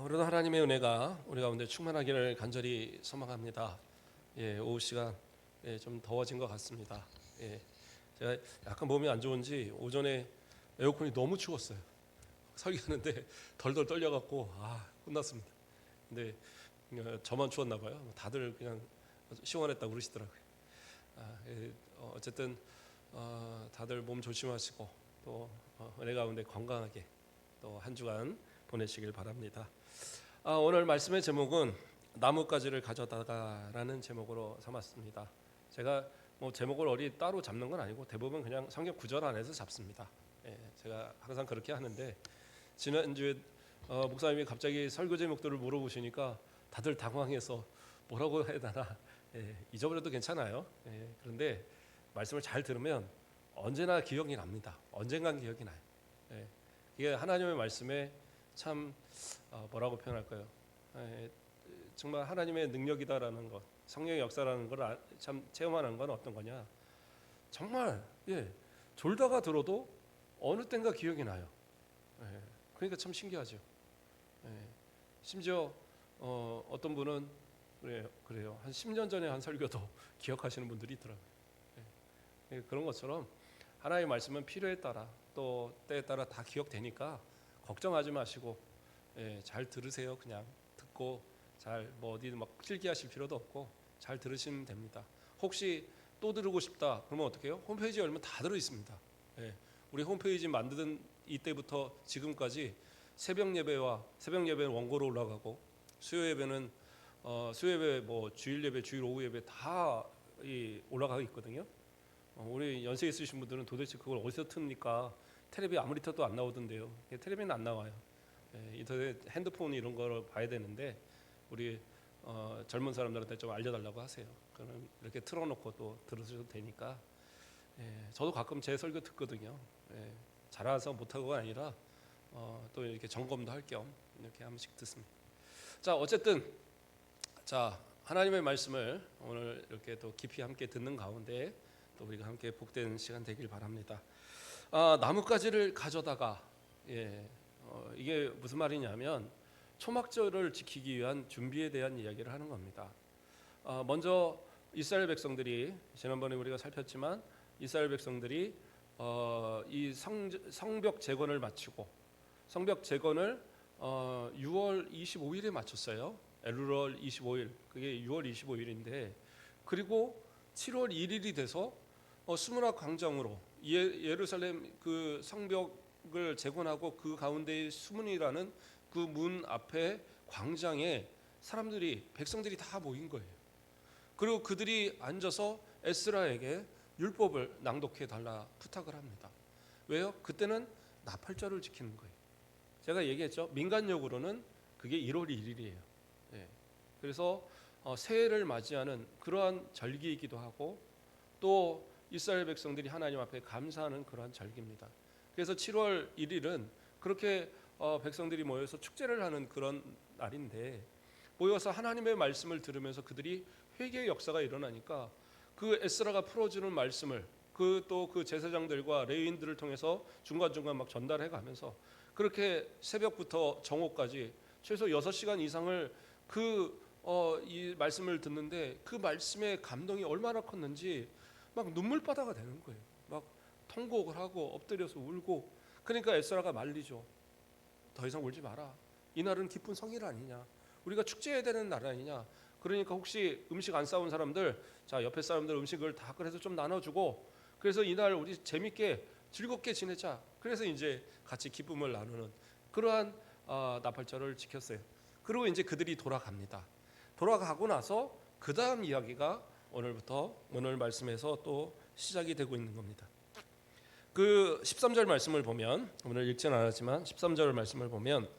오늘도 하나님의 은혜가 우리 가운데 충만하기를 간절히 소망합니다. 오후 시간 좀 더워진 것 같습니다. 제가 약간 몸이 안 좋은지 오전에 에어컨이 너무 추웠어요. 설교하는데 덜덜 떨려갖고 끝났습니다. 근데 저만 추웠나 봐요. 다들 그냥 시원했다고 그러시더라고요. 어쨌든 다들 몸 조심하시고 또 은혜 가운데 건강하게 또 한 주간 보내시길 바랍니다. 오늘 말씀의 제목은 나뭇가지를 가져다가라는 제목으로 삼았습니다. 제가 제목을 어디 따로 잡는 건 아니고 대부분 그냥 성경 구절 안에서 잡습니다. 제가 항상 그렇게 하는데 지난주에 목사님이 갑자기 설교 제목들을 물어보시니까 다들 당황해서 뭐라고 해야 되나 잊어버려도 괜찮아요. 그런데 말씀을 잘 들으면 언제나 기억이 납니다. 언젠간 기억이 나요. 이게 하나님의 말씀에 참 뭐라고 표현할까요? 정말 하나님의 능력이다라는 것, 성령의 역사라는 걸 참 체험하는 건 어떤 거냐? 정말 졸다가 들어도 어느 땐가 기억이 나요. 그러니까 참 신기하죠. 심지어 어떤 분은 그래요. 한 10년 전에 한 설교도 기억하시는 분들이 있더라고요. 그런 것처럼 하나님의 말씀은 필요에 따라 또 때에 따라 다 기억되니까 걱정하지 마시고 잘 들으세요. 그냥 듣고 잘 어디 막 필기하실 필요도 없고 잘 들으시면 됩니다. 혹시 또 들으고 싶다 그러면 어떻게 해요? 홈페이지 열면 다 들어 있습니다. 우리 홈페이지 만드는 이때부터 지금까지 새벽 예배는 원고로 올라가고 수요 예배는 주일 예배, 주일 오후 예배 다 올라가고 있거든요. 우리 연세 있으신 분들은 도대체 그걸 어디서 틉니까? 텔레비 아무리 터도 안 나오던데요. 텔레비는 안 나와요. 인터넷, 핸드폰 이런 걸 봐야 되는데 우리 젊은 사람들한테 좀 알려달라고 하세요. 그럼 이렇게 틀어놓고 또 들으셔도 되니까. 저도 가끔 제 설교 듣거든요. 잘해서 못하고가 아니라 또 이렇게 점검도 할 겸 이렇게 한 번씩 듣습니다. 자, 어쨌든 하나님의 말씀을 오늘 이렇게 또 깊이 함께 듣는 가운데 또 우리가 함께 복된 시간 되길 바랍니다. 나뭇가지를 가져다가 이게 무슨 말이냐면 초막절을 지키기 위한 준비에 대한 이야기를 하는 겁니다. 먼저 이스라엘 백성들이 지난번에 우리가 살폈지만 이스라엘 백성들이 이 성벽 재건을 마치고 성벽 재건을 6월 25일에 마쳤어요. 엘루럴 25일 그게 6월 25일인데 그리고 7월 1일이 돼서 스무나 광장으로 예루살렘 그 성벽을 재건하고 그 가운데의 수문이라는 그 문 앞에 광장에 백성들이 다 모인 거예요. 그리고 그들이 앉아서 에스라에게 율법을 낭독해 달라 부탁을 합니다. 왜요? 그때는 나팔절을 지키는 거예요. 제가 얘기했죠. 민간적으로는 그게 1월 1일이에요. 그래서 새해를 맞이하는 그러한 절기이기도 하고 또 이스라엘 백성들이 하나님 앞에 감사하는 그러한 절기입니다. 그래서 7월 1일은 그렇게 백성들이 모여서 축제를 하는 그런 날인데 모여서 하나님의 말씀을 들으면서 그들이 회개의 역사가 일어나니까 그 에스라가 풀어주는 말씀을 그 제사장들과 레위인들을 통해서 중간중간 막 전달해 가면서 그렇게 새벽부터 정오까지 최소 6시간 이상을 이 말씀을 듣는데 그 말씀의 감동이 얼마나 컸는지 막 눈물바다가 되는 거예요. 막 통곡을 하고 엎드려서 울고 그러니까 에스라가 말리죠. 더 이상 울지 마라. 이날은 기쁜 성일 아니냐. 우리가 축제해야 되는 날 아니냐. 그러니까 혹시 음식 안 싸운 사람들 옆에 사람들 음식을 다 그래서 좀 나눠주고 그래서 이날 우리 재밌게 즐겁게 지내자. 그래서 이제 같이 기쁨을 나누는 그러한 나팔절을 지켰어요. 그리고 이제 그들이 돌아갑니다. 돌아가고 나서 그 다음 이야기가 오늘 말씀에서 또 시작이 되고 있는 겁니다. 그 13절 말씀을 보면 오늘 읽지는 않았지만 13절 말씀을 보면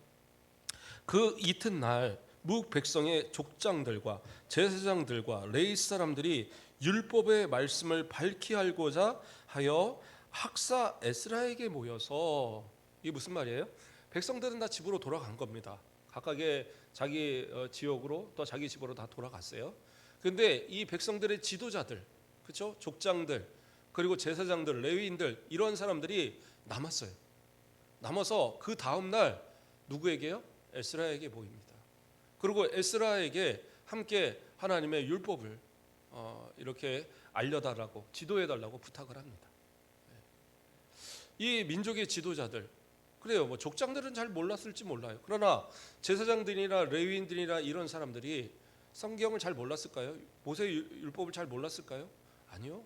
그 이튿날 무 백성의 족장들과 제사장들과 레위 사람들이 율법의 말씀을 밝히 알고자 하여 학사 에스라에게 모여서 이게 무슨 말이에요? 백성들은 다 집으로 돌아간 겁니다. 각각의 자기 지역으로 또 자기 집으로 다 돌아갔어요. 그런데 이 백성들의 지도자들, 그렇죠? 족장들 그리고 제사장들, 레위인들 이런 사람들이 남았어요. 남아서 그 다음 날 누구에게요? 에스라에게 보입니다. 그리고 에스라에게 함께 하나님의 율법을 이렇게 알려달라고, 지도해달라고 부탁을 합니다. 이 민족의 지도자들, 그래요, 뭐 족장들은 잘 몰랐을지 몰라요. 그러나 제사장들이나 레위인들이나 이런 사람들이 성경을 잘 몰랐을까요? 모세 율법을 잘 몰랐을까요? 아니요.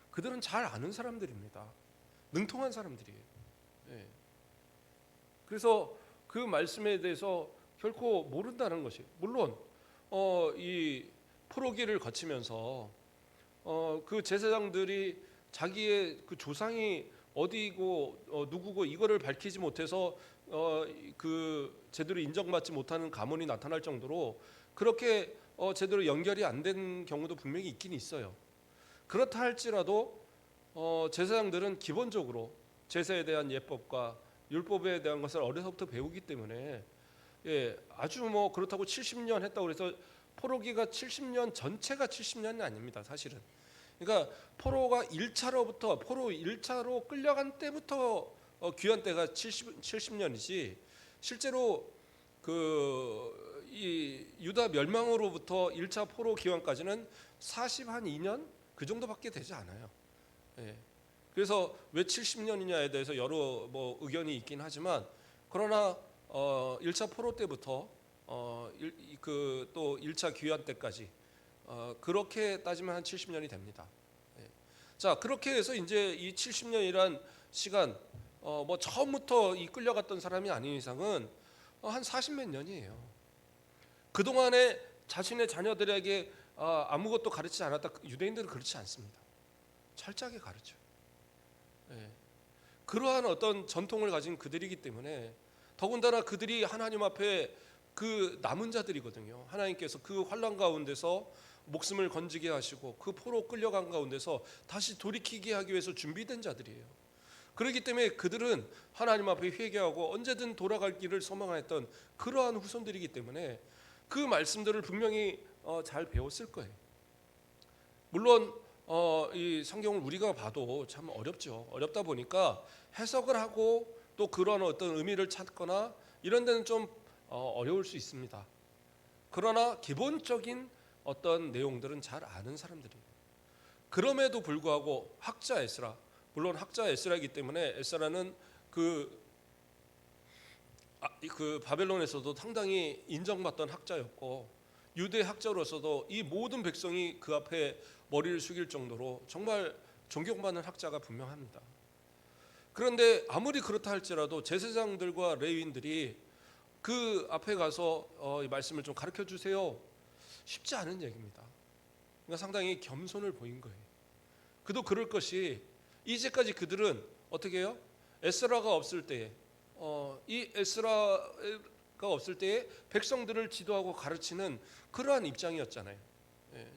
그들은 잘 아는 사람들입니다. 능통한 사람들이에요. 예. 그래서 그 말씀에 대해서 결코 모른다는 것이, 물론 이 포로기를 거치면서 그 제사장들이 자기의 그 조상이 어디고 누구고 이거를 밝히지 못해서 그 제대로 인정받지 못하는 가문이 나타날 정도로 그렇게 제대로 연결이 안 된 경우도 분명히 있긴 있어요. 그렇다 할지라도 제사장들은 기본적으로 제사에 대한 예법과 율법에 대한 것을 어려서부터 배우기 때문에 아주 뭐 그렇다고 70년 했다고 해서 포로기가 70년 전체가 70년이 아닙니다. 사실은. 그러니까 포로 1차로 끌려간 때부터 귀환 때가 70년이지 실제로 이 유다 멸망으로부터 1차 포로 귀환까지는 42년 그 정도밖에 되지 않아요. 그래서 왜 70년이냐에 대해서 여러 뭐 의견이 있긴 하지만 그러나 1차 포로 때부터 또 1차 귀환 때까지 그렇게 따지면 한 70년이 됩니다. 자, 그렇게 해서 이제 이 70년이란 시간 뭐 처음부터 이 끌려갔던 사람이 아닌 이상은 한 40몇 년이에요. 그동안에 자신의 자녀들에게 아무것도 가르치지 않았다. 유대인들은 그렇지 않습니다. 철저하게 가르쳐요. 그러한 어떤 전통을 가진 그들이기 때문에 더군다나 그들이 하나님 앞에 그 남은 자들이거든요. 하나님께서 그 환난 가운데서 목숨을 건지게 하시고 그 포로 끌려간 가운데서 다시 돌이키게 하기 위해서 준비된 자들이에요. 그렇기 때문에 그들은 하나님 앞에 회개하고 언제든 돌아갈 길을 소망했던 그러한 후손들이기 때문에 그 말씀들을 분명히 잘 배웠을 거예요. 물론 이 성경을 우리가 봐도 참 어렵죠. 어렵다 보니까 해석을 하고 또 그런 어떤 의미를 찾거나 이런 데는 좀 어려울 수 있습니다. 그러나 기본적인 어떤 내용들은 잘 아는 사람들이에요. 그럼에도 불구하고 학자 에스라, 물론 학자 에스라이기 때문에 에스라는 그 바벨론에서도 상당히 인정받던 학자였고 유대 학자로서도 이 모든 백성이 그 앞에 머리를 숙일 정도로 정말 존경받는 학자가 분명합니다. 그런데 아무리 그렇다 할지라도 제사장들과 레위인들이 그 앞에 가서 이 말씀을 좀 가르쳐 주세요. 쉽지 않은 얘기입니다. 그러니까 상당히 겸손을 보인 거예요. 그도 그럴 것이 이제까지 그들은 어떻게 해요? 에스라가 없을 때에 이 에스라가 없을 때에 백성들을 지도하고 가르치는 그러한 입장이었잖아요.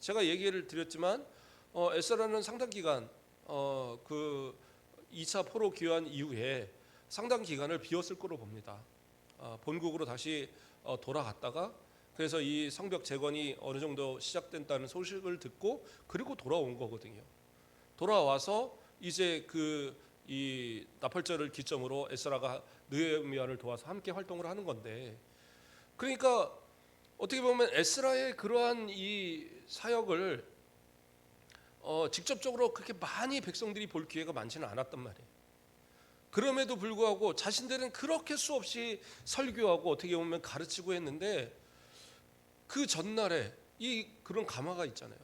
제가 얘기를 드렸지만 에스라는 상당 기간 그 2차 포로 귀환 이후에 상당 기간을 비웠을 거로 봅니다. 본국으로 다시 돌아갔다가 그래서 이 성벽 재건이 어느 정도 시작된다는 소식을 듣고 그리고 돌아온 거거든요. 돌아와서 이제 이 나팔절을 기점으로 에스라가 느헤미야를 도와서 함께 활동을 하는 건데, 그러니까 어떻게 보면 에스라의 그러한 이 사역을 직접적으로 그렇게 많이 백성들이 볼 기회가 많지는 않았단 말이에요. 그럼에도 불구하고 자신들은 그렇게 수없이 설교하고 어떻게 보면 가르치고 했는데 그 전날에 그런 감화가 있잖아요.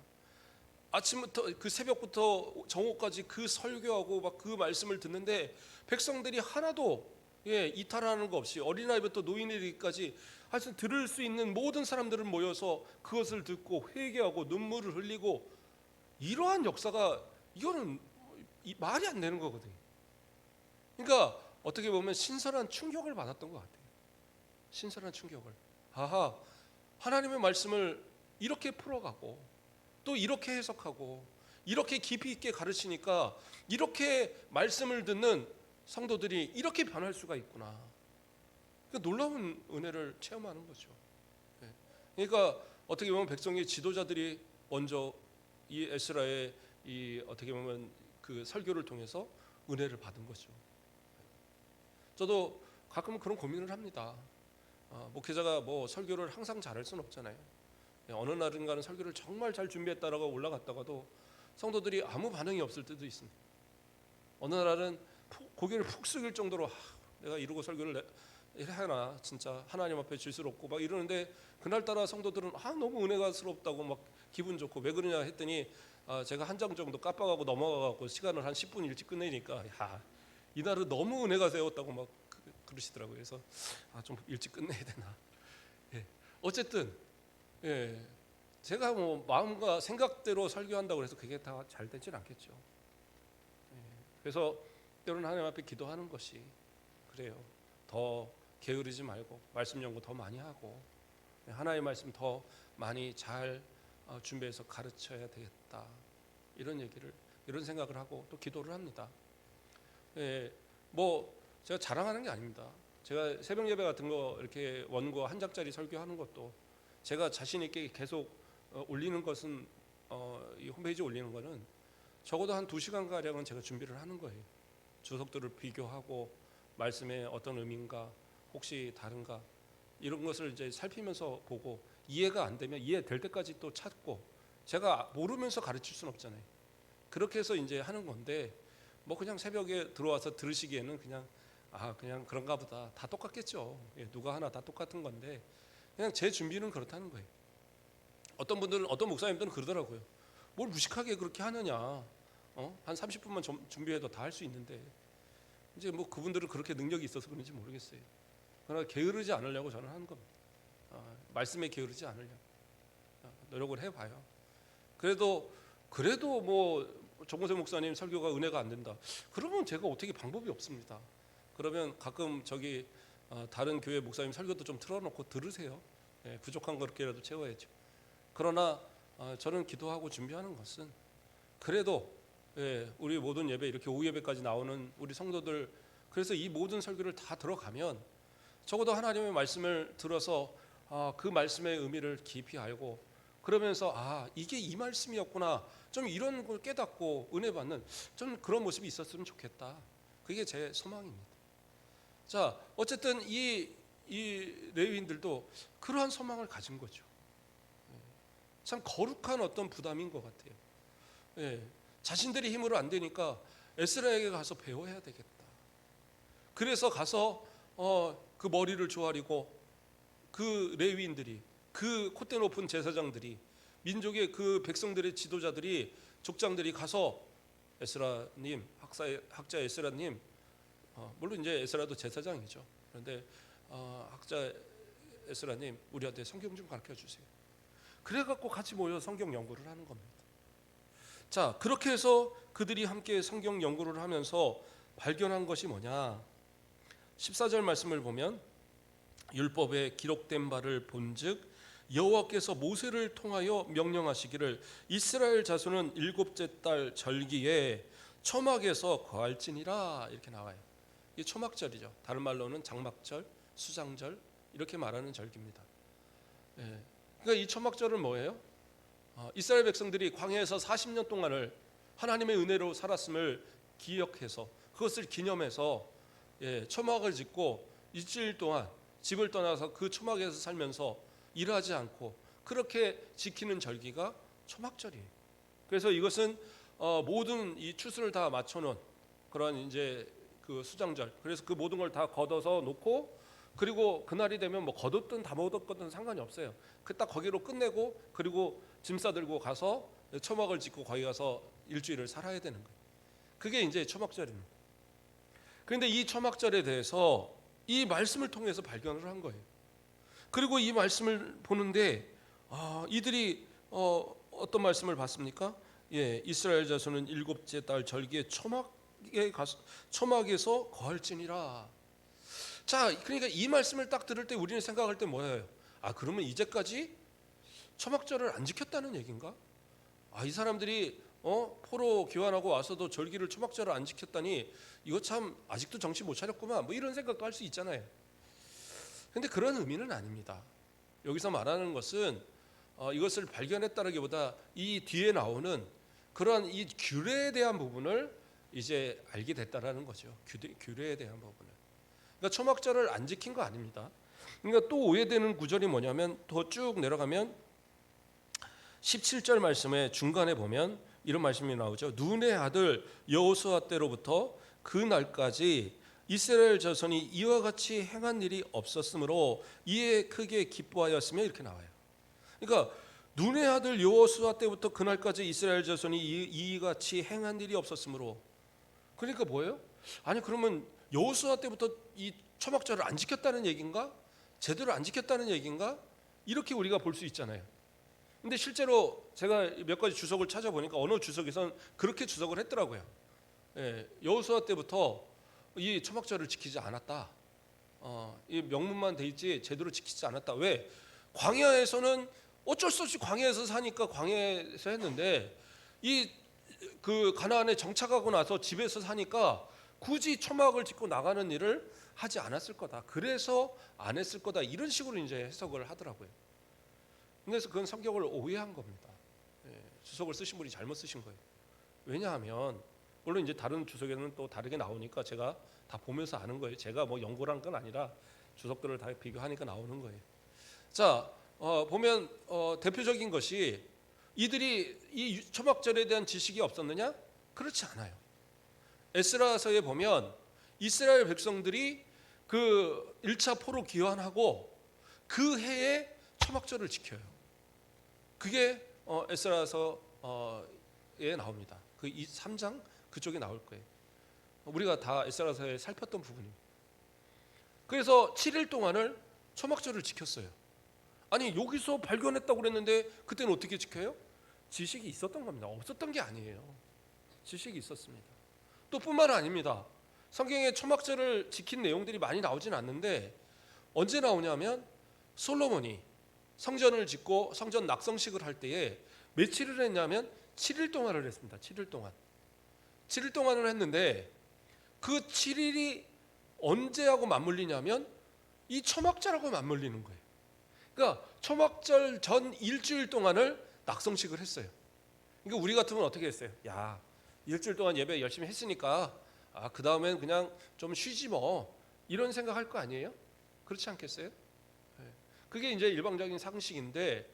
아침부터 그 새벽부터 정오까지 그 설교하고 막 그 말씀을 듣는데 백성들이 하나도 이탈하는 거 없이 어린아이부터 노인이르기까지 하여튼 들을 수 있는 모든 사람들은 모여서 그것을 듣고 회개하고 눈물을 흘리고 이러한 역사가 이거는 말이 안 되는 거거든요. 그러니까 어떻게 보면 신선한 충격을 받았던 것 같아요. 신선한 충격을. 하나님의 말씀을 이렇게 풀어가고 또 이렇게 해석하고 이렇게 깊이 있게 가르치니까 이렇게 말씀을 듣는 성도들이 이렇게 변할 수가 있구나. 그러니까 놀라운 은혜를 체험하는 거죠. 그러니까 어떻게 보면 백성의 지도자들이 먼저 이 에스라의 이 어떻게 보면 그 설교를 통해서 은혜를 받은 거죠. 저도 가끔 그런 고민을 합니다. 목회자가 뭐 설교를 항상 잘할 수는 없잖아요. 어느 날인가는 설교를 정말 잘 준비했다라고 올라갔다가도 성도들이 아무 반응이 없을 때도 있습니다. 어느 날은 고개를 푹 숙일 정도로 내가 이러고 설교를 하나 진짜 하나님 앞에 질수롭고 막 이러는데, 그날따라 성도들은 너무 은혜가스럽다고 막 기분 좋고, 왜 그러냐 했더니 제가 한 장 정도 깜빡하고 넘어가고 시간을 한 10분 일찍 끝내니까 이날은 너무 은혜가 세웠다고 막 그러시더라고요. 그래서 좀 일찍 끝내야 되나. 어쨌든 제가 뭐 마음과 생각대로 설교한다고 해서 그게 다 잘 되진 않겠죠. 그래서 때로는 하나님 앞에 기도하는 것이 그래요. 더 게으르지 말고 말씀 연구 더 많이 하고 하나님의 말씀 더 많이 잘 준비해서 가르쳐야 되겠다, 이런 생각을 하고 또 기도를 합니다. 뭐 제가 자랑하는 게 아닙니다. 제가 새벽 예배 같은 거 이렇게 원고 한 장짜리 설교하는 것도 제가 자신 있게 계속 올리는 것은 이 홈페이지에 올리는 거는 적어도 한 2시간 가량은 제가 준비를 하는 거예요. 주석들을 비교하고 말씀의 어떤 의미인가, 혹시 다른가, 이런 것을 이제 살피면서 보고, 이해가 안 되면 이해될 때까지 또 찾고, 제가 모르면서 가르칠 수는 없잖아요. 그렇게 해서 이제 하는 건데, 뭐 그냥 새벽에 들어와서 들으시기에는 그냥 그런가 보다, 다 똑같겠죠. 누가 하나 다 똑같은 건데, 그냥 제 준비는 그렇다는 거예요. 어떤 목사님들은 그러더라고요. 뭘 무식하게 그렇게 하느냐, 한 30분만 준비해도 다 할 수 있는데, 이제 뭐 그분들은 그렇게 능력이 있어서 그런지 모르겠어요. 그러나 게으르지 않으려고 저는 하는 겁니다. 말씀에 게으르지 않으려고 노력을 해봐요. 그래도 뭐 정모세 목사님 설교가 은혜가 안 된다, 그러면 제가 어떻게 방법이 없습니다. 그러면 가끔 다른 교회 목사님 설교도 좀 틀어놓고 들으세요. 부족한 거 그렇게라도 채워야죠. 그러나 저는 기도하고 준비하는 것은, 그래도 우리 모든 예배, 이렇게 오후 예배까지 나오는 우리 성도들, 그래서 이 모든 설교를 다 들어가면 적어도 하나님의 말씀을 들어서 그 말씀의 의미를 깊이 알고, 그러면서 이게 이 말씀이었구나, 좀 이런 걸 깨닫고 은혜 받는 좀 그런 모습이 있었으면 좋겠다. 그게 제 소망입니다. 자, 어쨌든 이 레위인들도 그러한 소망을 가진 거죠. 참 거룩한 어떤 부담인 것 같아요. 자신들이 힘으로 안 되니까 에스라에게 가서 배워야 되겠다. 그래서 가서 그 머리를 조아리고, 그 레위인들이, 그 콧대 높은 제사장들이, 민족의 그 백성들의 지도자들이, 족장들이 가서 에스라님, 학자 에스라님, 물론 이제 에스라도 제사장이죠. 그런데 학자 에스라님, 우리한테 성경 좀 가르쳐 주세요. 그래갖고 같이 모여 성경 연구를 하는 겁니다. 자, 그렇게 해서 그들이 함께 성경 연구를 하면서 발견한 것이 뭐냐? 14절 말씀을 보면, 율법에 기록된 바를 본즉 여호와께서 모세를 통하여 명령하시기를 이스라엘 자손은 7째 달 절기에 초막에서 거할지니라, 이렇게 나와요. 이게 초막절이죠. 다른 말로는 장막절, 수장절, 이렇게 말하는 절기입니다. 그러니까 이 초막절은 뭐예요? 이스라엘 백성들이 광야에서 40년 동안을 하나님의 은혜로 살았음을 기억해서, 그것을 기념해서 초막을 짓고 일주일 동안 집을 떠나서 그 초막에서 살면서 일하지 않고 그렇게 지키는 절기가 초막절이에요. 그래서 이것은 모든 이 추수를 다 맞춰놓은 그런 이제 그 수장절. 그래서 그 모든 걸 다 걷어서 놓고, 그리고 그날이 되면 뭐 걷었든 다 못 걷든 상관이 없어요. 그 딱 거기로 끝내고, 그리고 짐 싸들고 가서 초막을 짓고 거기 가서 일주일을 살아야 되는 거예요. 그게 이제 초막절입니다. 그런데 이 초막절에 대해서 이 말씀을 통해서 발견을 한 거예요. 그리고 이 말씀을 보는데 이들이 어떤 말씀을 봤습니까? 이스라엘 자손은 7째 달 절기에 초막에서 거할지니라. 자, 그러니까 이 말씀을 딱 들을 때 우리는 생각할 때 뭐예요? 그러면 이제까지 초막절을 안 지켰다는 얘기인가? 이 사람들이 포로 교환하고 와서도 절기를 초막절을 안 지켰다니, 이거 참 아직도 정신 못 차렸구만, 뭐 이런 생각도 할 수 있잖아요. 근데 그런 의미는 아닙니다. 여기서 말하는 것은 이것을 발견했다라기보다 이 뒤에 나오는 그러한 이 규례에 대한 부분을 이제 알게 됐다라는 거죠. 규례에 대한 부분을. 그러니까 초막절을 안 지킨 거 아닙니다. 그러니까 또 오해되는 구절이 뭐냐면 더 쭉 내려가면 17절 말씀의 중간에 보면 이런 말씀이 나오죠. 눈의 아들 여호수아 때로부터 그 날까지 이스라엘 자손이 이와 같이 행한 일이 없었으므로 이에 크게 기뻐하였으며 이렇게 나와요. 그러니까 눈의 아들 여호수아 때부터 그 날까지 이스라엘 자손이 이같이 행한 일이 없었으므로, 그러니까 뭐예요? 아니 그러면 여호수아 때부터 이 초막절을 안 지켰다는 얘기인가? 제대로 안 지켰다는 얘기인가? 이렇게 우리가 볼 수 있잖아요. 근데 실제로 제가 몇 가지 주석을 찾아보니까 어느 주석에선 그렇게 주석을 했더라고요. 여호수아 때부터 이 초막절을 지키지 않았다. 이 명문만 돼 있지 제대로 지키지 않았다. 왜? 광야에서는 어쩔 수 없이 광야에서 사니까 광야에서 했는데 이 그 가나안에 정착하고 나서 집에서 사니까 굳이 초막을 짓고 나가는 일을 하지 않았을 거다. 그래서 안 했을 거다. 이런 식으로 이제 해석을 하더라고요. 그래서 그건 성경을 오해한 겁니다. 주석을 쓰신 분이 잘못 쓰신 거예요. 왜냐하면 물론 이제 다른 주석에는 또 다르게 나오니까 제가 다 보면서 아는 거예요. 제가 뭐 연구를 한 건 아니라 주석들을 다 비교하니까 나오는 거예요. 자, 보면 대표적인 것이 이들이 이 초막절에 대한 지식이 없었느냐? 그렇지 않아요. 에스라서에 보면 이스라엘 백성들이 그 1차 포로 귀환하고 그 해에 초막절을 지켜요. 그게 에스라서에 나옵니다. 그 3장 그쪽에 나올 거예요. 우리가 다 에스라서에 살폈던 부분입니다. 그래서 7일 동안을 초막절을 지켰어요. 아니 여기서 발견했다고 그랬는데 그때는 어떻게 지켜요? 지식이 있었던 겁니다. 없었던 게 아니에요. 지식이 있었습니다. 또 뿐만 아닙니다. 성경에 초막절을 지킨 내용들이 많이 나오진 않는데 언제 나오냐면 솔로몬이 성전을 짓고 성전 낙성식을 할 때에 며칠을 했냐면 7일 동안을 했습니다. 7일 동안. 7일 동안을 했는데 그 7일이 언제하고 맞물리냐면 이 초막절하고 맞물리는 거예요. 그러니까 초막절 전 일주일 동안을 낙성식을 했어요. 그러니까 우리 같으면 어떻게 했어요? 야, 일주일 동안 예배 열심히 했으니까 그 다음엔 그냥 좀 쉬지 뭐 이런 생각할 거 아니에요? 그렇지 않겠어요? 그게 이제 일방적인 상식인데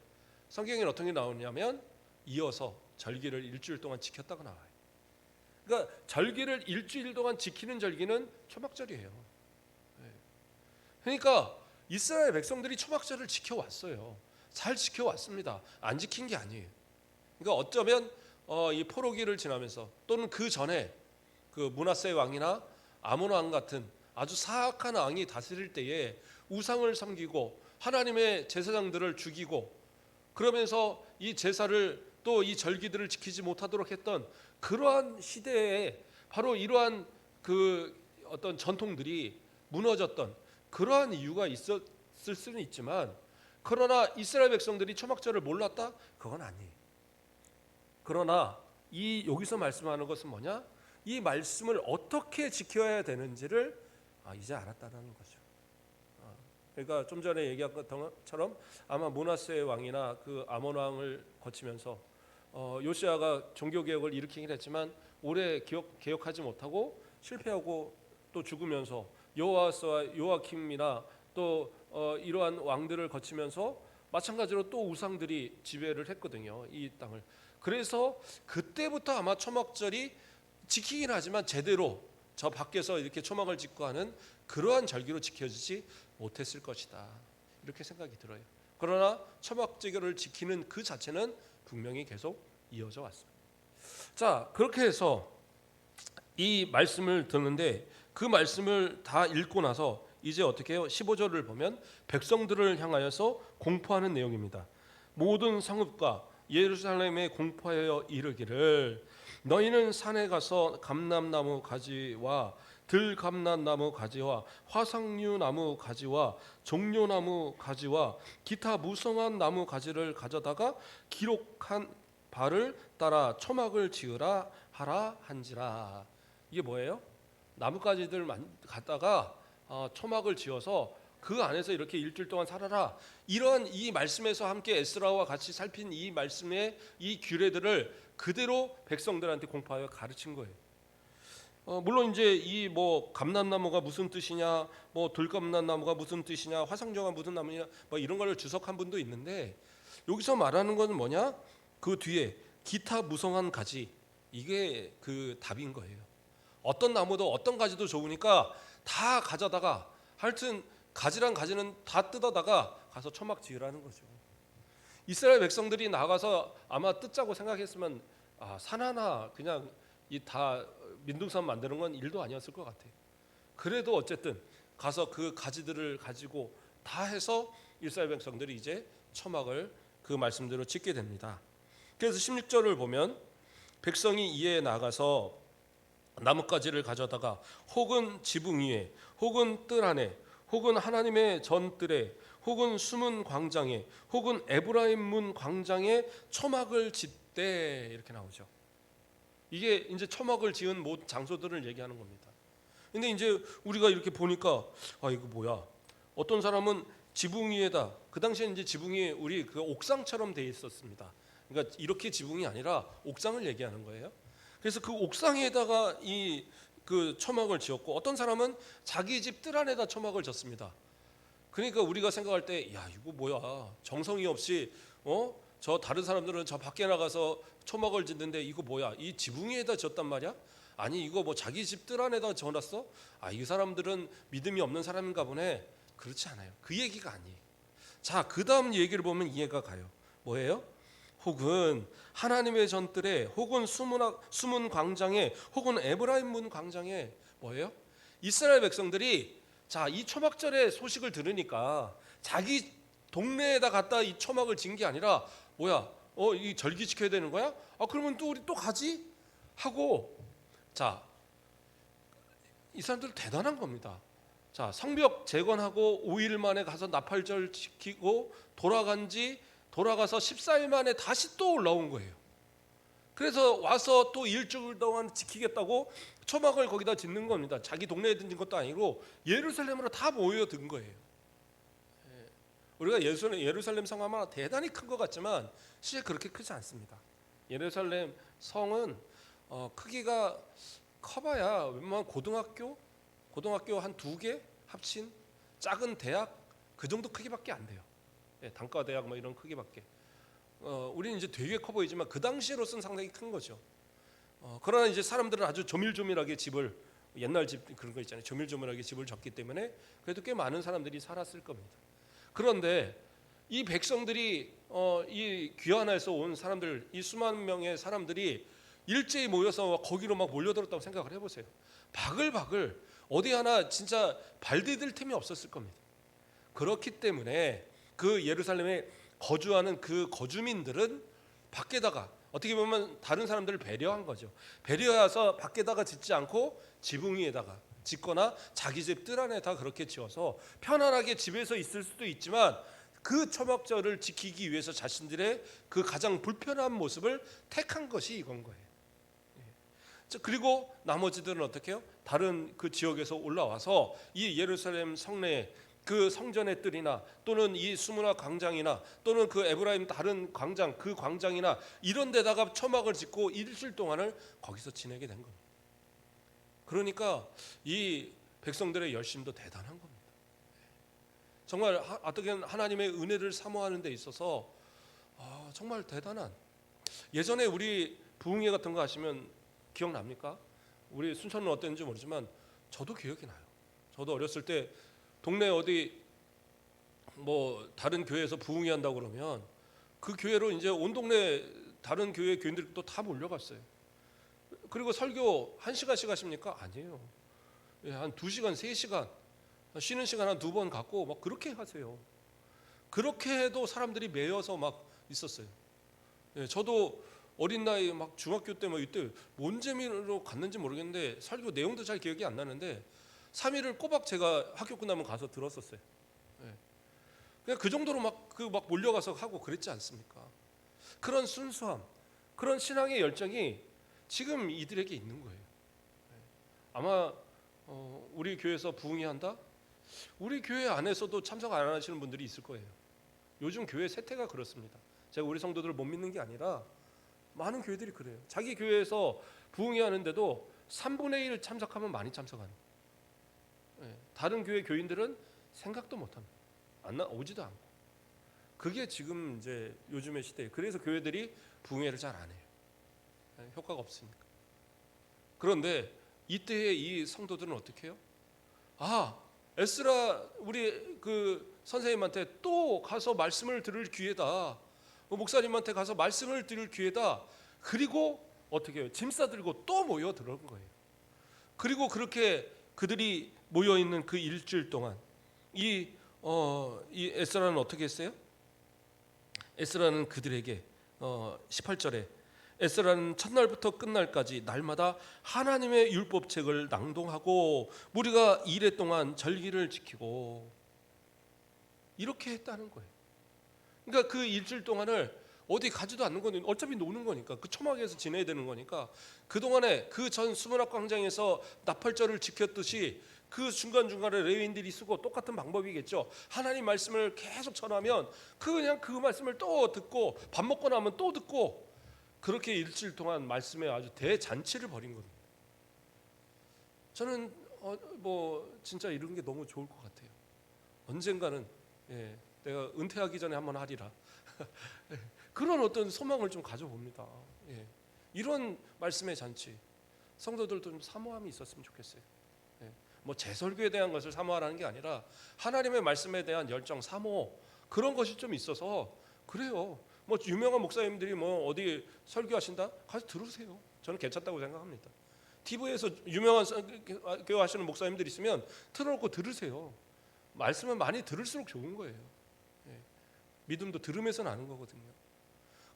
성경에는 어떤 게 나오냐면 이어서 절기를 일주일 동안 지켰다고 나와요. 그러니까 절기를 일주일 동안 지키는 절기는 초막절이에요. 그러니까 이스라엘 백성들이 초막절을 지켜왔어요. 잘 지켜왔습니다. 안 지킨 게 아니에요. 그러니까 어쩌면 이 포로기를 지나면서 또는 그 전에 그 므낫세 왕이나 아몬 왕 같은 아주 사악한 왕이 다스릴 때에 우상을 섬기고 하나님의 제사장들을 죽이고 그러면서 이 제사를 또 이 절기들을 지키지 못하도록 했던 그러한 시대에 바로 이러한 그 어떤 전통들이 무너졌던 그러한 이유가 있었을 수는 있지만 그러나 이스라엘 백성들이 초막절을 몰랐다? 그건 아니에요. 그러나 이 여기서 말씀하는 것은 뭐냐? 이 말씀을 어떻게 지켜야 되는지를 이제 알았다는 거죠. 그러니까 좀 전에 얘기한 것처럼 아마 므낫세 왕이나 그 아몬 왕을 거치면서 요시아가 종교 개혁을 일으키긴 했지만 오래 개혁하지 못하고 실패하고 또 죽으면서 여호아스와 요아킴이나 또 이러한 왕들을 거치면서 마찬가지로 또 우상들이 지배를 했거든요. 이 땅을. 그래서 그때부터 아마 초막절이 지키긴 하지만 제대로 저 밖에서 이렇게 초막을 짓고 하는 그러한 절기로 지켜지지 못했을 것이다. 이렇게 생각이 들어요. 그러나 초막절을 지키는 그 자체는 분명히 계속 이어져 왔습니다. 자, 그렇게 해서 이 말씀을 듣는데 그 말씀을 다 읽고 나서 이제 어떻게 해요? 15절을 보면 백성들을 향하여서 공포하는 내용입니다. 모든 성읍과 예루살렘에 공포하여 이르기를 너희는 산에 가서 감람나무 가지와 들감람나무 가지와 화석류 나무 가지와 종려나무 가지와 기타 무성한 나무 가지를 가져다가 기록한 바를 따라 초막을 지으라 하라 한지라. 이게 뭐예요? 나뭇가지들 갖다가 초막을 지어서 그 안에서 이렇게 일주일 동안 살아라. 이런 이 말씀에서 함께 에스라와 같이 살핀 이 말씀의 이 규례들을 그대로 백성들한테 공포하여 가르친 거예요. 물론 이제 이 뭐 감람나무가 무슨 뜻이냐, 뭐 들감람나무가 무슨 뜻이냐, 화상정화 무슨 나무냐, 뭐 이런 걸 주석한 분도 있는데 여기서 말하는 건 뭐냐? 그 뒤에 기타 무성한 가지, 이게 그 답인 거예요. 어떤 나무도 어떤 가지도 좋으니까 다 가져다가 하여튼 가지랑 가지는 다 뜯어다가 가서 초막 지으라는 거죠. 이스라엘 백성들이 나가서 아마 뜯자고 생각했으면 산 하나 그냥 이 다 민둥산 만드는 건 일도 아니었을 것 같아요. 그래도 어쨌든 가서 그 가지들을 가지고 다 해서 이스라엘 백성들이 이제 초막을 그 말씀대로 짓게 됩니다. 그래서 16절을 보면 백성이 이에 나가서 나뭇가지를 가져다가 혹은 지붕 위에 혹은 뜰 안에 혹은 하나님의 전뜰에 혹은 숨은 광장에 혹은 에브라임 문 광장에 초막을 짓되, 이렇게 나오죠. 이게 이제 초막을 지은 모든 장소들을 얘기하는 겁니다. 근데 이제 우리가 이렇게 보니까 이거 뭐야? 어떤 사람은 지붕 위에다, 그 당시에 이제 지붕이 우리 그 옥상처럼 돼 있었습니다. 그러니까 이렇게 지붕이 아니라 옥상을 얘기하는 거예요. 그래서 그 옥상에다가 이 그 초막을 지었고, 어떤 사람은 자기 집 뜰 안에다 초막을 졌습니다. 그러니까 우리가 생각할 때, 야 이거 뭐야? 정성이 없이 저 다른 사람들은 저 밖에 나가서 초막을 짓는데 이거 뭐야? 이 지붕 위에다 졌단 말이야? 아니 이거 뭐 자기 집 뜰 안에다 져놨어? 이 사람들은 믿음이 없는 사람인가 보네. 그렇지 않아요. 그 얘기가 아니에요. 자, 그 다음 얘기를 보면 이해가 가요. 뭐예요? 혹은 하나님의 전뜰에 혹은 숨은 광장에 혹은 에브라임 문 광장에 뭐예요? 이스라엘 백성들이 자, 이 초막절의 소식을 들으니까 자기 동네에다 갖다 이 초막을 진 게 아니라 뭐야? 이 절기 지켜야 되는 거야? 그러면 또 우리 또 가지? 하고, 자, 이 사람들 대단한 겁니다. 자, 성벽 재건하고 5일 만에 가서 나팔절 지키고 돌아가서 14일 만에 다시 또 올라온 거예요. 그래서 와서 또 일주일 동안 지키겠다고 초막을 거기다 짓는 겁니다. 자기 동네에 든 것도 아니고 예루살렘으로 다 모여든 거예요. 우리가 예루살렘 성 아마 대단히 큰 것 같지만 실제 그렇게 크지 않습니다. 예루살렘 성은 크기가 커봐야 웬만한 고등학교 한 2개 합친 작은 대학 그 정도 크기밖에 안 돼요. 단과 대학 뭐 이런 크기밖에. 우리는 이제 되게 커 보이지만 그 당시로서는 상당히 큰 거죠. 그러나 이제 사람들은 아주 조밀조밀하게 집을, 옛날 집 그런 거 있잖아요. 조밀조밀하게 집을 졌기 때문에 그래도 꽤 많은 사람들이 살았을 겁니다. 그런데 이 백성들이 이 귀환에서 온 사람들, 이 수만 명의 사람들이 일제히 모여서 거기로 막 몰려들었다고 생각을 해보세요. 바글바글 어디 하나 진짜 발 디딜 틈이 없었을 겁니다. 그렇기 때문에 그 예루살렘에 거주하는 그 거주민들은 밖에다가 어떻게 보면 다른 사람들을 배려한 거죠. 배려해서 밖에다가 짓지 않고 지붕 위에다가 짓거나 자기 집 뜰 안에다 그렇게 지어서 편안하게 집에서 있을 수도 있지만 그 초막절을 지키기 위해서 자신들의 그 가장 불편한 모습을 택한 것이 이건 거예요. 그리고 나머지들은 어떻게 해요? 다른 그 지역에서 올라와서 이 예루살렘 성내에 그 성전의 뜰이나 또는 이 수문화 광장이나 또는 그 에브라임 다른 광장, 그 광장이나 이런 데다가 초막을 짓고 일주일 동안을 거기서 지내게 된 겁니다. 그러니까 이 백성들의 열심도 대단한 겁니다. 정말 어떻게 하나님의 은혜를 사모하는 데 있어서 정말 대단한, 예전에 우리 부흥회 같은 거 하시면 기억납니까? 우리 순천은 어땠는지 모르지만 저도 기억이 나요. 저도 어렸을 때 동네 어디 뭐 다른 교회에서 부흥회 한다고 그러면 그 교회로 이제 온 동네 다른 교회 교인들이 또 다 몰려갔어요. 그리고 설교 1시간씩 하십니까? 아니에요. 한 2시간, 3시간 쉬는 시간 한 2번 갖고 막 그렇게 하세요. 그렇게 해도 사람들이 매여서 막 있었어요. 저도 어린 나이 막 중학교 때 막 이때 뭔 재미로 갔는지 모르겠는데 설교 내용도 잘 기억이 안 나는데 3일을 꼬박 제가 학교 끝나면 가서 들었었어요. 그냥 그 정도로 막 몰려가서 하고 그랬지 않습니까? 그런 순수함, 그런 신앙의 열정이 지금 이들에게 있는 거예요. 아마 우리 교회에서 부흥회 한다? 우리 교회 안에서도 참석 안 하시는 분들이 있을 거예요. 요즘 교회 세태가 그렇습니다. 제가 우리 성도들을 못 믿는 게 아니라 많은 교회들이 그래요. 자기 교회에서 부흥회 하는데도 3분의 1 참석하면 많이 참석하는. 다른 교회 교인들은 생각도 못합니다. 오지도 않고. 그게 지금 이제 요즘의 시대예요. 그래서 교회들이 부흥회를 잘 안 해요. 효과가 없으니까. 그런데 이때의 이 성도들은 어떻게 해요? 에스라 우리 그 선생님한테 또 가서 말씀을 들을 기회다. 목사님한테 가서 말씀을 들을 기회다. 그리고 어떻게 해요? 짐 싸들고 또 모여 들어온 거예요. 그리고 그렇게 그들이 모여 있는 그 일주일 동안 이 에스라는 어떻게 했어요? 에스라는 그들에게 18절에 에스라는 첫날부터 끝날까지 날마다 하나님의 율법책을 낭독하고 무리가 이래 동안 절기를 지키고 이렇게 했다는 거예요. 그러니까 그 일주일 동안을 어디 가지도 않는 거니까 어차피 노는 거니까 그 초막에서 지내야 되는 거니까 그동안에 그 전 수문학 광장에서 나팔절을 지켰듯이 그 중간중간에 레위인들이 쓰고 똑같은 방법이겠죠. 하나님 말씀을 계속 전하면 그냥 그 말씀을 또 듣고 밥 먹고 나면 또 듣고 그렇게 일주일 동안 말씀에 아주 대잔치를 벌인 겁니다. 저는 진짜 이런 게 너무 좋을 것 같아요. 언젠가는 내가 은퇴하기 전에 한번 하리라. 그런 어떤 소망을 좀 가져봅니다. 이런 말씀의 잔치 성도들도 좀 사모함이 있었으면 좋겠어요. 제 설교에 대한 것을 사모하라는 게 아니라 하나님의 말씀에 대한 열정, 사모 그런 것이 좀 있어서 그래요. 유명한 목사님들이 어디 설교하신다? 가서 들으세요. 저는 괜찮다고 생각합니다. TV에서 유명한 설교 하시는 목사님들 있으면 틀어놓고 들으세요. 말씀은 많이 들을수록 좋은 거예요. 믿음도 들으면서 나는 거거든요.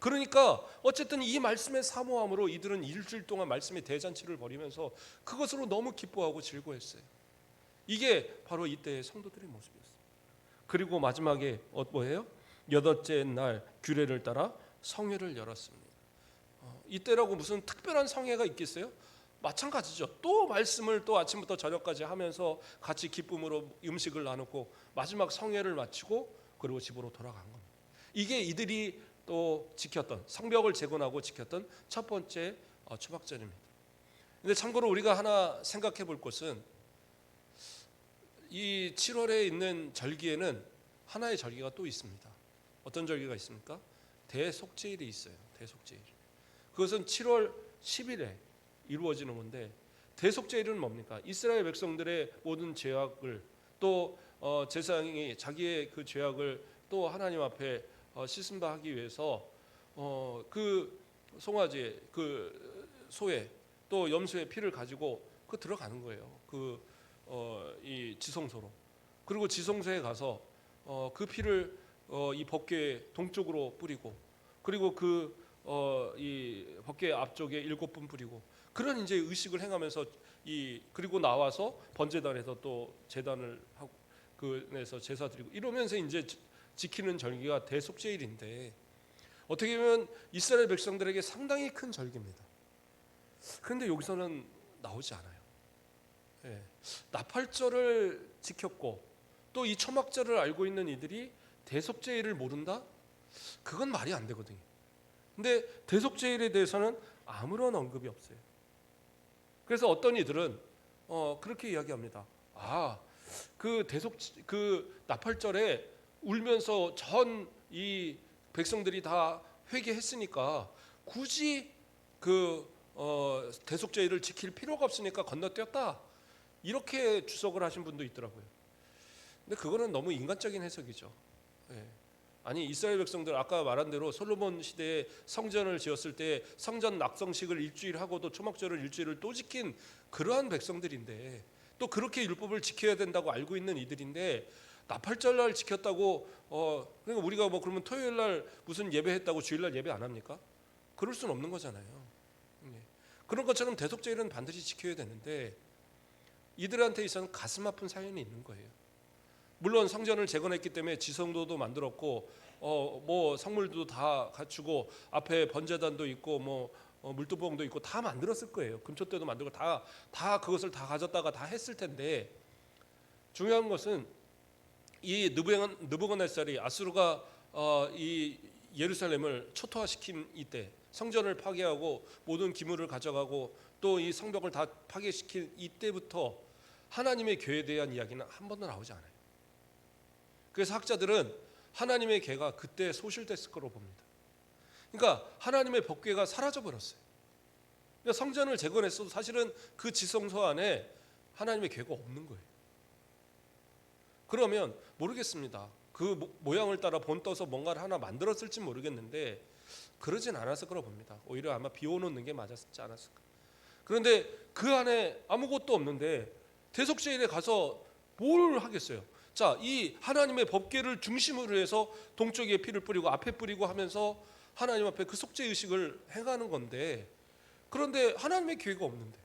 그러니까 어쨌든 이 말씀의 사모함으로 이들은 일주일 동안 말씀의 대잔치를 벌이면서 그것으로 너무 기뻐하고 즐거워했어요. 이게 바로 이때의 성도들의 모습이었어요. 그리고 마지막에 뭐예요? 8째 날 규례를 따라 성회를 열었습니다. 이때라고 무슨 특별한 성회가 있겠어요? 마찬가지죠. 또 말씀을 또 아침부터 저녁까지 하면서 같이 기쁨으로 음식을 나누고 마지막 성회를 마치고 그리고 집으로 돌아간 겁니다. 이게 이들이 또 지켰던 성벽을 재건하고 지켰던 첫 번째 초막절입니다. 근데 참고로 우리가 하나 생각해 볼 것은 이 7월에 있는 절기에는 하나의 절기가 또 있습니다. 어떤 절기가 있습니까? 대속죄일이 있어요. 대속죄일. 그것은 7월 10일에 이루어지는 건데 대속죄일은 뭡니까? 이스라엘 백성들의 모든 죄악을 또 제사장이 자기의 그 죄악을 또 하나님 앞에 씻음바하기 위해서 그 송아지 그 소의 또 염소의 피를 가지고 들어가는 거예요. 이 지성소로. 그리고 지성소에 가서 그 피를 이 법궤 동쪽으로 뿌리고 그리고 이 법궤 앞쪽에 7번 뿌리고 그런 이제 의식을 행하면서 그리고 나와서 번제단에서 또 제단을 하고 그에서 제사 드리고 이러면서 이제 지키는 절기가 대속죄일인데 어떻게 보면 이스라엘 백성들에게 상당히 큰 절기입니다. 그런데 여기서는 나오지 않아요. 나팔절을 지켰고 또 이 초막절을 알고 있는 이들이 대속죄일을 모른다? 그건 말이 안 되거든요. 근데 대속죄일에 대해서는 아무런 언급이 없어요. 그래서 어떤 이들은 그렇게 이야기합니다. 그 나팔절에 울면서 전 이 백성들이 다 회개했으니까 굳이 대속죄일을 지킬 필요가 없으니까 건너뛰었다. 이렇게 주석을 하신 분도 있더라고요. 근데 그거는 너무 인간적인 해석이죠. 아니 이스라엘 백성들 아까 말한 대로 솔로몬 시대에 성전을 지었을 때 성전 낙성식을 일주일 하고도 초막절을 일주일을 또 지킨 그러한 백성들인데 또 그렇게 율법을 지켜야 된다고 알고 있는 이들인데 나팔절날 지켰다고 그러니까 우리가 그러면 토요일날 무슨 예배했다고 주일날 예배 안 합니까? 그럴 수는 없는 거잖아요. 그런 것처럼 대속죄일은 반드시 지켜야 되는데 이들한테 있어서는 가슴 아픈 사연이 있는 거예요. 물론 성전을 재건했기 때문에 지성도도 만들었고 성물도 다 갖추고 앞에 번제단도 있고 물두봉도 있고 다 만들었을 거예요. 금초대도 만들고 다 그것을 다 가졌다가 다 했을 텐데 중요한 것은 이 느부갓네살이 아수르가 이 예루살렘을 초토화시킨 이때 성전을 파괴하고 모든 기물을 가져가고 또 이 성벽을 다 파괴시킨 이때부터 하나님의 교회에 대한 이야기는 한 번도 나오지 않아요. 그래서 학자들은 하나님의 궤가 그때 소실됐을 거로 봅니다. 그러니까 하나님의 법궤가 사라져 버렸어요. 그러니까 성전을 재건했어도 사실은 그 지성소 안에 하나님의 궤가 없는 거예요. 그러면 모르겠습니다. 그 모양을 따라 본떠서 뭔가를 하나 만들었을지 모르겠는데 그러진 않았을 거라고 봅니다. 오히려 아마 비워놓는 게 맞았지 않았을까. 그런데 그 안에 아무것도 없는데 대속제일에 가서 뭘 하겠어요? 자, 이 하나님의 법궤를 중심으로 해서 동쪽에 피를 뿌리고 앞에 뿌리고 하면서 하나님 앞에 그 속죄 의식을 행하는 건데, 그런데 하나님의 교회가 없는데,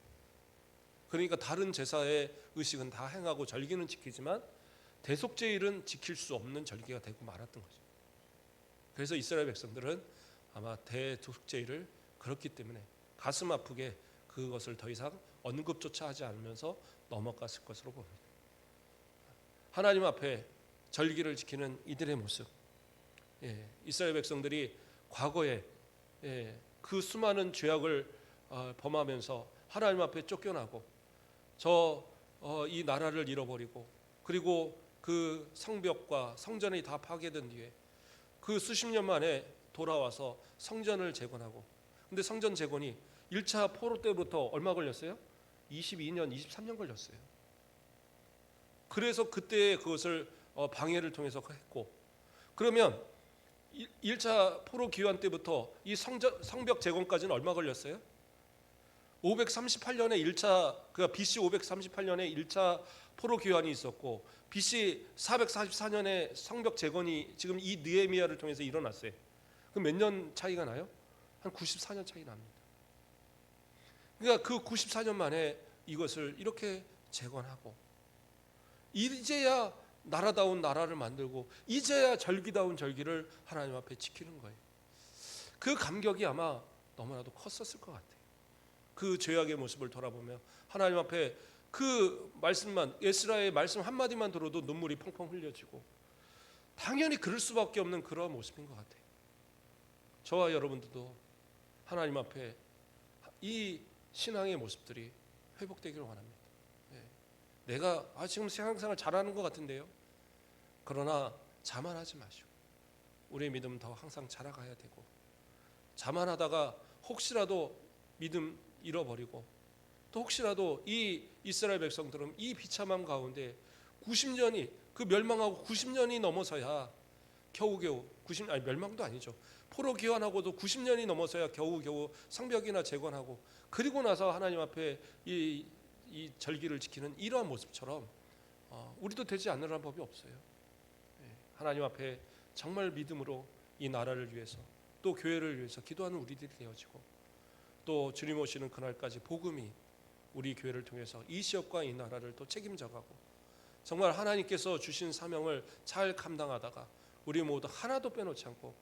그러니까 다른 제사의 의식은 다 행하고 절기는 지키지만 대속제일은 지킬 수 없는 절기가 되고 말았던 거죠. 그래서 이스라엘 백성들은 아마 대속제일을 그렇기 때문에 가슴 아프게 그것을 더 이상 언급조차 하지 않으면서 넘어갔을 것으로 봅니다. 하나님 앞에 절기를 지키는 이들의 모습, 이스라엘 백성들이 과거에 그 수많은 죄악을 범하면서 하나님 앞에 쫓겨나고 이 나라를 잃어버리고, 그리고 그 성벽과 성전이 다 파괴된 뒤에 그 수십 년 만에 돌아와서 성전을 재건하고, 근데 성전 재건이 1차 포로 때부터 얼마 걸렸어요? 22년, 23년 걸렸어요. 그래서 그때 그것을 방해를 통해서 했고, 그러면 1차 포로 기환 때부터 이 성벽 재건까지는 얼마 걸렸어요? 538년에 1차, 그러니까 BC 538년에 1차 포로 기환이 있었고 BC 444년에 성벽 재건이 지금 이 느헤미야를 통해서 일어났어요. 그럼 몇 년 차이가 나요? 한 94년 차이 납니다. 그러니까 그 94년 만에 이것을 이렇게 재건하고, 이제야 나라다운 나라를 만들고, 이제야 절기다운 절기를 하나님 앞에 지키는 거예요. 그 감격이 아마 너무나도 컸었을 것 같아요. 그 죄악의 모습을 돌아보며 하나님 앞에 그 말씀만, 에스라의 말씀 한마디만 들어도 눈물이 펑펑 흘려지고, 당연히 그럴 수밖에 없는 그런 모습인 것 같아요. 저와 여러분들도 하나님 앞에 이 신앙의 모습들이 회복되기를 원합니다. 내가 지금 신앙생활 잘하는 것 같은데요. 그러나 자만하지 마시고 우리의 믿음은 더 항상 자라가야 되고, 자만하다가 혹시라도 믿음 잃어버리고, 또 혹시라도 이 이스라엘 백성들은 이 비참함 가운데 90년이 그 멸망하고 90년이 넘어서야 겨우겨우 멸망도 아니죠. 포로 귀환하고도 90년이 넘어서야 겨우겨우 성벽이나 재건하고, 그리고 나서 하나님 앞에 이 절기를 지키는 이러한 모습처럼 우리도 되지 않으라는 법이 없어요. 하나님 앞에 정말 믿음으로 이 나라를 위해서 또 교회를 위해서 기도하는 우리들이 되어지고, 또 주님 오시는 그날까지 복음이 우리 교회를 통해서 이 지역과 이 나라를 또 책임져가고, 정말 하나님께서 주신 사명을 잘 감당하다가 우리 모두 하나도 빼놓지 않고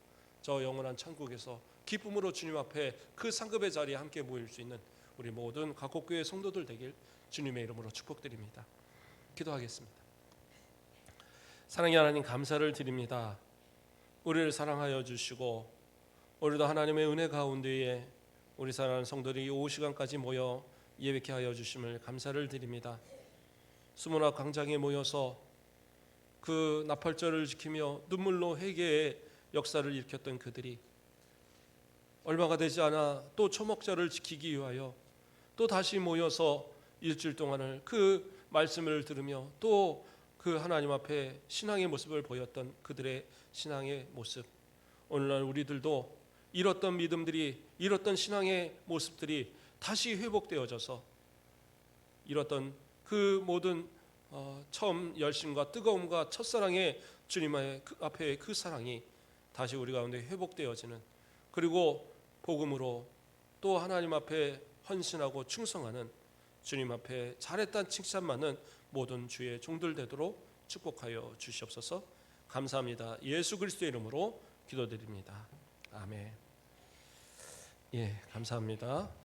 저 영원한 천국에서 기쁨으로 주님 앞에 그 상급의 자리에 함께 모일 수 있는 우리 모든 각국교회 성도들 되길 주님의 이름으로 축복드립니다. 기도하겠습니다. 사랑의 하나님, 감사를 드립니다. 우리를 사랑하여 주시고 오늘도 하나님의 은혜 가운데에 우리 사랑하는 성도들이 오후 시간까지 모여 예배케 하여 주심을 감사를 드립니다. 수문화 광장에 모여서 그 나팔절을 지키며 눈물로 회개의 역사를 일으켰던 그들이 얼마가 되지 않아 또 초목절을 지키기 위하여 또 다시 모여서 일주일 동안을 그 말씀을 들으며 또 그 하나님 앞에 신앙의 모습을 보였던 그들의 신앙의 모습, 오늘날 우리들도 잃었던 믿음들이, 잃었던 신앙의 모습들이 다시 회복되어져서 잃었던 그 모든 처음 열심과 뜨거움과 첫사랑의 주님 앞에 그 사랑이 다시 우리 가운데 회복되어지는, 그리고 복음으로 또 하나님 앞에 헌신하고 충성하는, 주님 앞에 잘했다는 칭찬받는 모든 주의 종들 되도록 축복하여 주시옵소서. 감사합니다. 예수 그리스도의 이름으로 기도드립니다. 아멘. 감사합니다.